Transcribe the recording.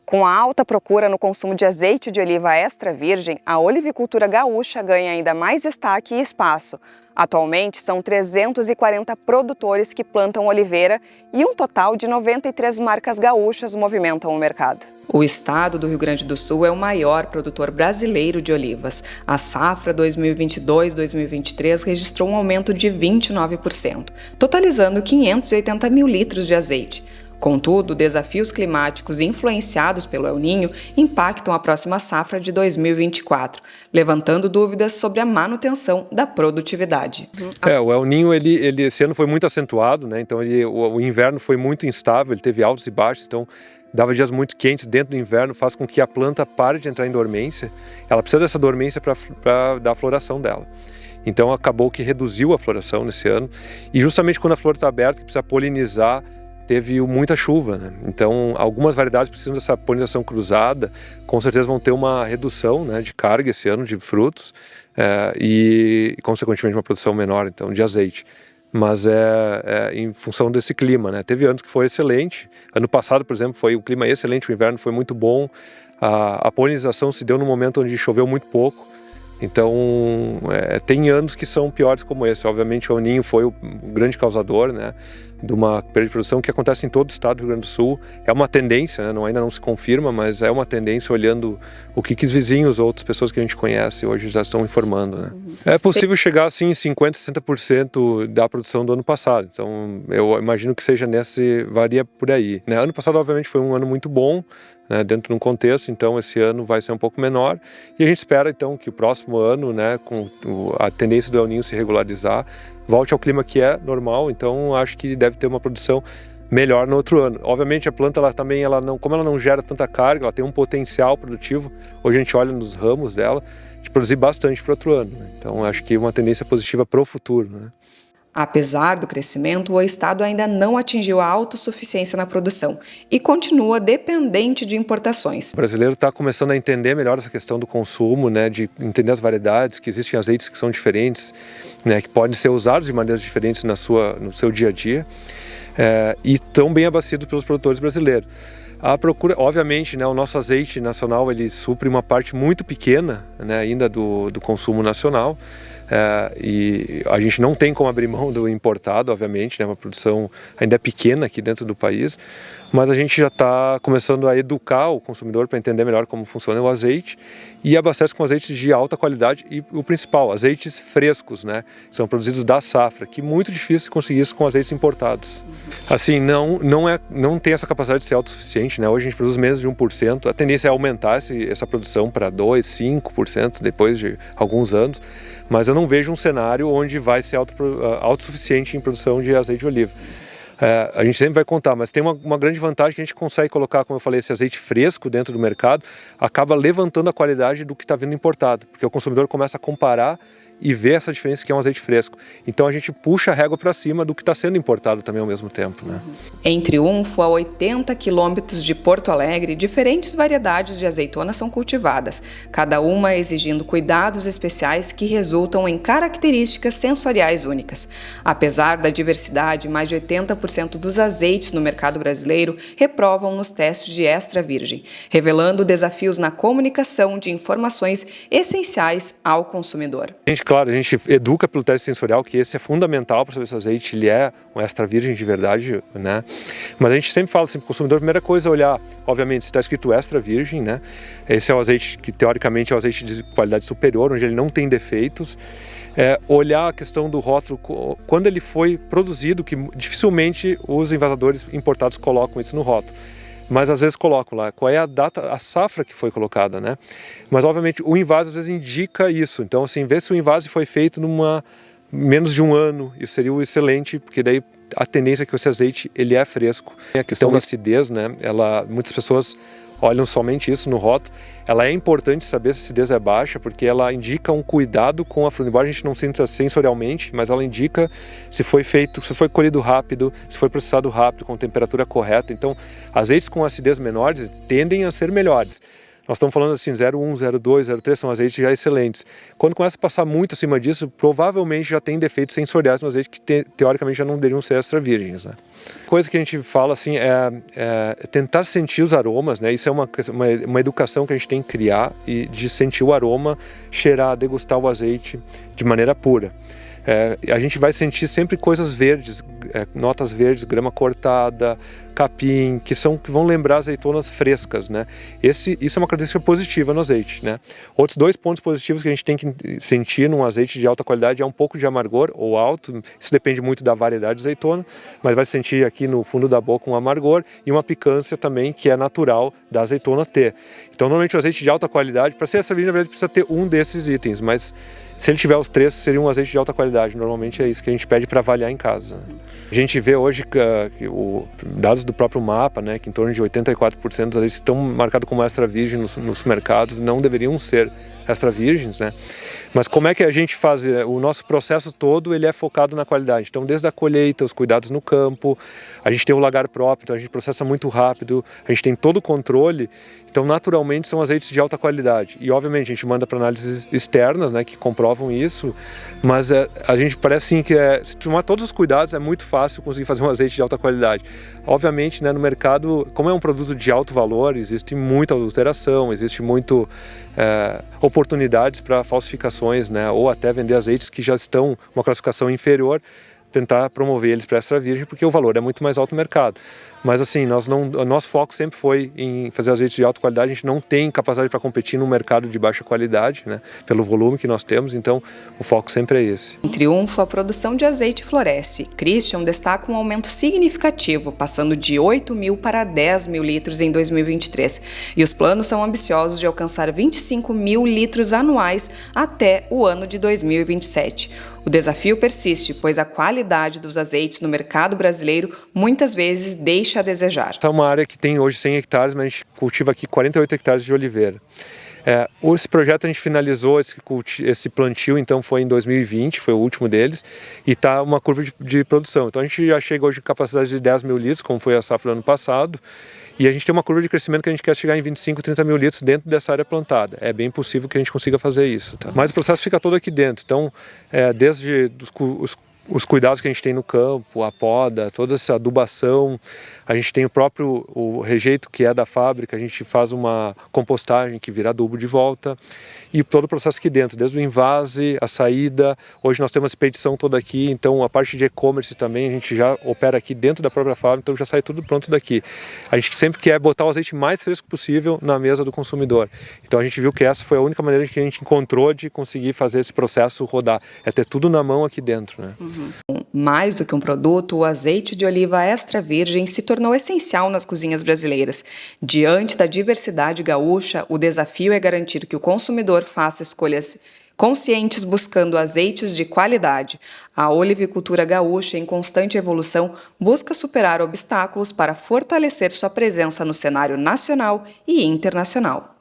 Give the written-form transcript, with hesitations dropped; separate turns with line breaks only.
Com a alta procura no consumo de azeite de oliva extra virgem, a olivicultura gaúcha ganha ainda mais destaque e espaço. Atualmente, são 340 produtores que plantam oliveira e um total de 93 marcas gaúchas movimentam o mercado. O estado do Rio Grande do Sul é o maior produtor brasileiro de olivas. A safra 2022-2023 registrou um aumento de 29%, totalizando 580 mil litros de azeite. Contudo, desafios climáticos influenciados pelo El Niño impactam a próxima safra de 2024, levantando dúvidas sobre a manutenção da produtividade.
O El Niño ele esse ano foi muito acentuado, né? Então o inverno foi muito instável, ele teve altos e baixos, então dava dias muito quentes dentro do inverno, faz com que a planta pare de entrar em dormência. Ela precisa dessa dormência para dar a floração dela. Então acabou que reduziu a floração nesse ano, e justamente quando a flor está aberta, que precisa polinizar, teve muita chuva, né? Então algumas variedades precisam dessa polinização cruzada, com certeza vão ter uma redução, né, de carga esse ano de frutos e consequentemente uma produção menor então de azeite. Mas em função desse clima, né? Teve anos que foi excelente. Ano passado, por exemplo, foi um clima excelente, o inverno foi muito bom. A polinização se deu no momento onde choveu muito pouco. Então, tem anos que são piores como esse. Obviamente, o El Niño foi o grande causador, né, de uma perda de produção que acontece em todo o estado do Rio Grande do Sul. É uma tendência, né, ainda não se confirma, mas é uma tendência olhando o que os vizinhos ou outras pessoas que a gente conhece hoje já estão informando, né. É possível chegar assim em 50%, 60% da produção do ano passado. Então, eu imagino que seja varia por aí, né. Ano passado, obviamente, foi um ano muito bom, né, dentro de um contexto, então esse ano vai ser um pouco menor, e a gente espera então que o próximo ano, né, com a tendência do El Niño se regularizar, volte ao clima que é normal. Então acho que deve ter uma produção melhor no outro ano. Obviamente a planta como ela não gera tanta carga, ela tem um potencial produtivo. Hoje a gente olha nos ramos dela de produzir bastante para o outro ano, né? Então acho que uma tendência positiva para o futuro, né?
Apesar do crescimento, o estado ainda não atingiu a autossuficiência na produção e continua dependente de importações.
O brasileiro está começando a entender melhor essa questão do consumo, né, de entender as variedades, que existem azeites que são diferentes, né, que podem ser usados de maneiras diferentes no seu dia a dia, e estão bem abastecidos pelos produtores brasileiros. A procura, obviamente, né, o nosso azeite nacional ele supre uma parte muito pequena, né, ainda do consumo nacional. E a gente não tem como abrir mão do importado, obviamente, né? Uma produção ainda é pequena aqui dentro do país, mas a gente já está começando a educar o consumidor para entender melhor como funciona o azeite, e abastece com azeites de alta qualidade e o principal, azeites frescos, né? São produzidos da safra, que é muito difícil conseguir isso com azeites importados. Assim, não tem essa capacidade de ser autossuficiente, né? Hoje a gente produz menos de 1%, a tendência é aumentar essa produção para 2%, 5% depois de alguns anos, mas eu não vejo um cenário onde vai ser autossuficiente em produção de azeite de oliva. A gente sempre vai contar, mas tem uma grande vantagem que a gente consegue colocar, como eu falei, esse azeite fresco dentro do mercado, acaba levantando a qualidade do que está vindo importado, porque o consumidor começa a comparar e ver essa diferença que é um azeite fresco. Então a gente puxa a régua para cima do que está sendo importado também ao mesmo tempo, né?
Em Triunfo, a 80 quilômetros de Porto Alegre, diferentes variedades de azeitonas são cultivadas, cada uma exigindo cuidados especiais que resultam em características sensoriais únicas. Apesar da diversidade, mais de 80% dos azeites no mercado brasileiro reprovam nos testes de extra virgem, revelando desafios na comunicação de informações essenciais ao consumidor.
Claro, a gente educa pelo teste sensorial, que esse é fundamental para saber se o azeite ele é um extra virgem de verdade, né? Mas a gente sempre fala assim para o consumidor, a primeira coisa é olhar, obviamente, se está escrito extra virgem, né? Esse é o azeite que teoricamente é o azeite de qualidade superior, onde ele não tem defeitos. Olhar a questão do rótulo, quando ele foi produzido, que dificilmente os envasadores importados colocam isso no rótulo. Mas às vezes colocam lá qual é a data, a safra que foi colocada, né? Mas obviamente o invase às vezes indica isso. Então assim, ver se o invase foi feito menos de um ano, isso seria o excelente, porque daí a tendência é que esse azeite ele é fresco. A questão da acidez, né? Muitas pessoas olham somente isso no rótulo. Ela é importante saber se a acidez é baixa, porque ela indica um cuidado com a fruta. Embora a gente não sinta sensorialmente, mas ela indica se foi colhido rápido, se foi processado rápido, com temperatura correta. Então, azeites com acidez menores tendem a ser melhores. nós estamos falando assim 0,1, 0,2, 0,3, são azeites já excelentes. Quando começa a passar muito acima disso, provavelmente já tem defeitos sensoriais no azeite que teoricamente já não deveriam ser extra virgens, né? Coisa que a gente fala assim é tentar sentir os aromas, né? Isso é uma educação que a gente tem que criar, e de sentir o aroma, cheirar, degustar o azeite de maneira pura. A gente vai sentir sempre coisas verdes, notas verdes, grama cortada, capim, que vão lembrar azeitonas frescas, né? Isso é uma característica positiva no azeite, né? Outros 2 pontos positivos que a gente tem que sentir num azeite de alta qualidade é um pouco de amargor ou alto. Isso depende muito da variedade de azeitona, mas vai sentir aqui no fundo da boca um amargor e uma picância também, que é natural da azeitona ter. Então, normalmente o azeite de alta qualidade, para ser essa virgem, na verdade, precisa ter um desses itens, mas se ele tiver os 3, seria um azeite de alta qualidade. Normalmente é isso que a gente pede para avaliar em casa. A gente vê hoje que dados do próprio mapa, né, que em torno de 84% dos azeites estão marcados como extra virgem nos mercados, não deveriam ser extra virgens, né? Mas como é que a gente faz? O nosso processo todo ele é focado na qualidade. Então, desde a colheita, os cuidados no campo, a gente tem o lagar próprio, então a gente processa muito rápido, a gente tem todo o controle. Então, naturalmente, são azeites de alta qualidade. E, obviamente, a gente manda para análises externas, né, que comprovam isso, mas a gente parece sim que se tomar todos os cuidados, é muito fácil conseguir fazer um azeite de alta qualidade. Obviamente, né, no mercado, como é um produto de alto valor, existe muita adulteração, existe muito oportunidades para falsificações, né, ou até vender azeites que já estão uma classificação inferior, tentar promover eles para extra virgem, porque o valor é muito mais alto no mercado. Mas assim, o nosso foco sempre foi em fazer azeites de alta qualidade. A gente não tem capacidade para competir no mercado de baixa qualidade, né, pelo volume que nós temos, então o foco sempre é esse.
Em Triunfo, a produção de azeite floresce. Christian destaca um aumento significativo, passando de 8.000 para 10.000 litros em 2023. E os planos são ambiciosos de alcançar 25.000 litros anuais até o ano de 2027. O desafio persiste, pois a qualidade dos azeites no mercado brasileiro muitas vezes deixa a desejar.
Essa é uma área que tem hoje 100 hectares, mas a gente cultiva aqui 48 hectares de oliveira. Esse projeto a gente finalizou, esse plantio, então foi em 2020, foi o último deles, e está uma curva de produção. Então a gente já chega hoje com capacidade de 10.000 litros, como foi a safra do ano passado, e a gente tem uma curva de crescimento que a gente quer chegar em 25, 30.000 litros dentro dessa área plantada. É bem possível que a gente consiga fazer isso, tá? Mas o processo fica todo aqui dentro, então desde os cuidados que a gente tem no campo, a poda, toda essa adubação, a gente tem o rejeito que é da fábrica, a gente faz uma compostagem que vira adubo de volta, e todo o processo aqui dentro, desde o invase, a saída. Hoje nós temos a expedição toda aqui, então a parte de e-commerce também a gente já opera aqui dentro da própria fábrica, então já sai tudo pronto daqui. A gente sempre quer botar o azeite mais fresco possível na mesa do consumidor. Então a gente viu que essa foi a única maneira que a gente encontrou de conseguir fazer esse processo rodar, é ter tudo na mão aqui dentro, né?
Mais do que um produto, o azeite de oliva extra virgem se tornou essencial nas cozinhas brasileiras. Diante da diversidade gaúcha, o desafio é garantir que o consumidor faça escolhas conscientes buscando azeites de qualidade. A olivicultura gaúcha, em constante evolução, busca superar obstáculos para fortalecer sua presença no cenário nacional e internacional.